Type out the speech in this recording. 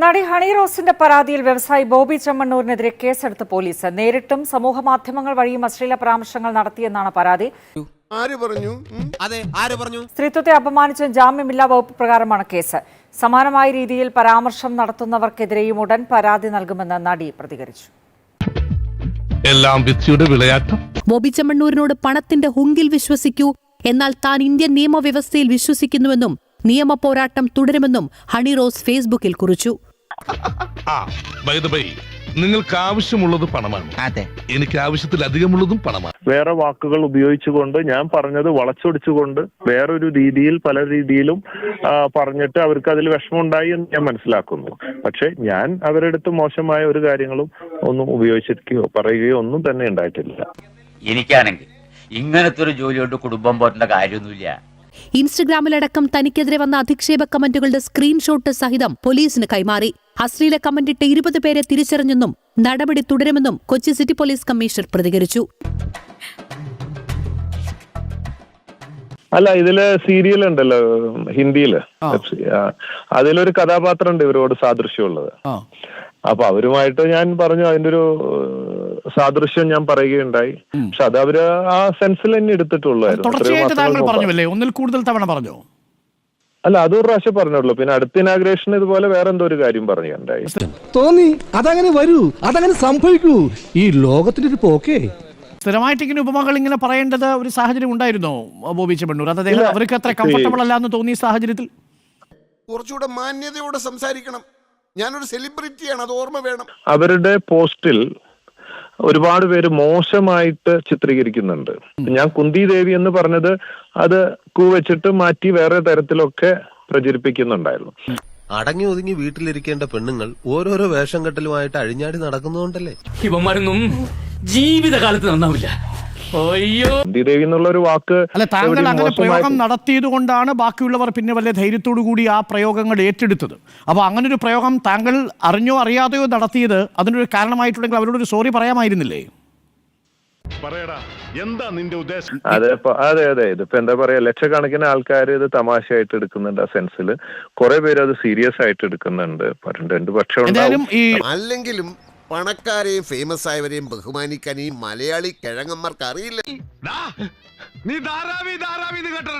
നടി ഹണി റോസിന്റെ പരാതിയിൽ വ്യവസായി ബോബി ചെമ്മണ്ണൂരിനെതിരെ കേസെടുത്ത പോലീസ്. നേരിട്ടും സമൂഹമാധ്യമങ്ങൾ വഴിയും അശ്ലീല പരാമർശങ്ങൾ നടത്തിയെന്നാണ് പരാതി. സ്ത്രീത്വത്തെ അപമാനിച്ച ജാമ്യമില്ലാ വകുപ്പ് പ്രകാരമാണ് കേസ്. സമാനമായ രീതിയിൽ പരാമർശം നടത്തുന്നവർക്കെതിരെയും ഉടൻ പരാതി നൽകുമെന്ന് നടി പ്രതികരിച്ചു. എല്ലാം വിധിയുടെ വിളയാട്ടം. ബോബി ചെമ്മണ്ണൂരിനോട് പണത്തിന്റെ ഹുങ്കിൽ വിശ്വസിക്കൂ, എന്നാൽ താൻ ഇന്ത്യൻ നിയമവ്യവസ്ഥയിൽ വിശ്വസിക്കുന്നുവെന്നും നിയമ പോരാട്ടം തുടരുമെന്നും ഹണി റോസ് ഫേസ്ബുക്കിൽ കുറിച്ചു. നിങ്ങൾക്ക് ആവശ്യമുള്ളത് പണമാണ്, എനിക്ക് ആവശ്യത്തിലധികമുള്ളതും പണമാണ്. വേറെ വാക്കുകൾ ഉപയോഗിച്ചുകൊണ്ട് ഞാൻ പറഞ്ഞത് വളച്ചൊടിച്ചുകൊണ്ട് വേറൊരു രീതിയിൽ പല രീതിയിലും പറഞ്ഞിട്ട് അവർക്ക് അതിൽ വിഷമമുണ്ടായി എന്ന് ഞാൻ മനസ്സിലാക്കുന്നു. പക്ഷെ ഞാൻ അവരുടെ അടുത്ത് മോശമായ ഒരു കാര്യങ്ങളും ഒന്നും ഉപയോഗിച്ചിരിക്കുകയോ പറയുകയോ ഒന്നും തന്നെ ഉണ്ടായിട്ടില്ല. എനിക്കാണെങ്കിൽ ഇങ്ങനത്തെ ഒരു ജോലിയോട് കുടുംബം പോറ്റേണ്ട കാര്യമൊന്നുമില്ല. ഇൻസ്റ്റഗ്രാമിലടക്കം തനിക്കെതിരെ വന്ന അധിക്ഷേപ കമന്റുകളുടെ സ്ക്രീൻഷോട്ട് സഹിതം പോലീസിന് കൈമാറി. അശ്ലീല കമന്റിട്ട് 20 പേരെ തിരിച്ചറിഞ്ഞെന്നും നടപടി തുടരുമെന്നും കൊച്ചി സിറ്റി പോലീസ് കമ്മീഷണർ പ്രതികരിച്ചു. അല്ല, ഇതില് സീരിയൽ ഉണ്ടല്ലോ ഹിന്ദിയില്, അതിലൊരു കഥാപാത്രം ഉണ്ട് ഇവരോട് സാദൃശ്യമുള്ളത്. അപ്പൊ അവരുമായിട്ട് ഞാൻ പറഞ്ഞു, അതിന്റെ ഒരു സാദൃശ്യം ഞാൻ പറയുകയുണ്ടായി. പക്ഷെ അത് അവര് ആ സെൻസിൽ തന്നെ എടുത്തിട്ടുള്ളായിരുന്നു. ഒന്നിൽ കൂടുതൽ തവണ പറഞ്ഞു. അല്ല, അതൊരു പ്രാവശ്യം പറഞ്ഞുള്ളൂ. പിന്നെ അടുത്ത ഇനാഗ്രേഷൻ ഇതുപോലെ വേറെ എന്തോ ഒരു കാര്യം പറയുകയുണ്ടായി. തോന്നി അതങ്ങനെ വരൂ, അതങ്ങനെ സംഭവിക്കൂ, ഈ ലോകത്തിന്റെ ഒരു പോക്കേ. സ്ഥിരമായിട്ട് ഇങ്ങനെ ഉപമകൾ ഇങ്ങനെ പറയേണ്ടത് ഒരു സാഹചര്യം ഉണ്ടായിരുന്നോ ബോബി ചെമ്മണ്ണൂർ? അതായത് അവർക്ക് അത്ര കംഫർട്ടബിൾ അല്ല എന്ന് തോന്നിയ സാഹചര്യത്തിൽ കുറച്ചുകൂടെ മാന്യതയോടെ സംസാരിക്കണം. ഞാനൊരു സെലിബ്രിറ്റിയാണ്, അത് ഓർമ്മ വേണം. അവരുടെ പോസ്റ്റിൽ ഒരുപാട് പേര് മോശമായിട്ട് ചിത്രീകരിക്കുന്നുണ്ട്. ഞാൻ കുന്തി ദേവി എന്ന് പറഞ്ഞത് അത് വെച്ചിട്ട് മാറ്റി വേറെ തരത്തിലൊക്കെ പ്രചരിപ്പിക്കുന്നുണ്ടായിരുന്നു. അടങ്ങി ഒതുങ്ങി വീട്ടിലിരിക്കേണ്ട പെണ്ണുങ്ങൾ ഓരോരോ വേഷം കെട്ടലുമായിട്ട് അഴിഞ്ഞാടി നടക്കുന്നതുകൊണ്ടല്ലേ ഇവന്മാരൊന്നും ജീവിതകാലത്ത് നന്നാവില്ല. കുന്തി ദേവി എന്നുള്ള ഒരു വാക്ക് അല്ല, താങ്കൾ അങ്ങനെ പ്രയോഗം നടത്തിയത് കൊണ്ടാണ് ബാക്കിയുള്ളവർ പിന്നെ വലിയ ധൈര്യത്തോടു കൂടി ആ പ്രയോഗങ്ങൾ ഏറ്റെടുത്തത്. അപ്പൊ അങ്ങനെ ഒരു പ്രയോഗം താങ്കൾ അറിഞ്ഞോ അറിയാതെയോ നടത്തിയത് അതിനൊരു കാരണമായിട്ടുണ്ടെങ്കിൽ അവരോടൊരു സോറി പറയാമായിരുന്നില്ലേ? എന്താ നിന്റെ ഉദ്ദേശം? അതെ ഇതിപ്പോ എന്താ പറയാ, ലക്ഷക്കണക്കിന് ആൾക്കാർ ഇത് തമാശയായിട്ട് എടുക്കുന്നുണ്ട്. ആ സെൻസിൽ കുറെ പേര് അത് സീരിയസ് ആയിട്ട് എടുക്കുന്നുണ്ട്. രണ്ട് പക്ഷം അല്ലെങ്കിലും പണക്കാരെയും ഫേമസ് ആയവരെയും ബഹുമാനിക്കാൻ ഈ മലയാളി കിഴങ്ങന്മാർക്ക് അറിയില്ല. നീ ധാരാവി കേട്ടോ.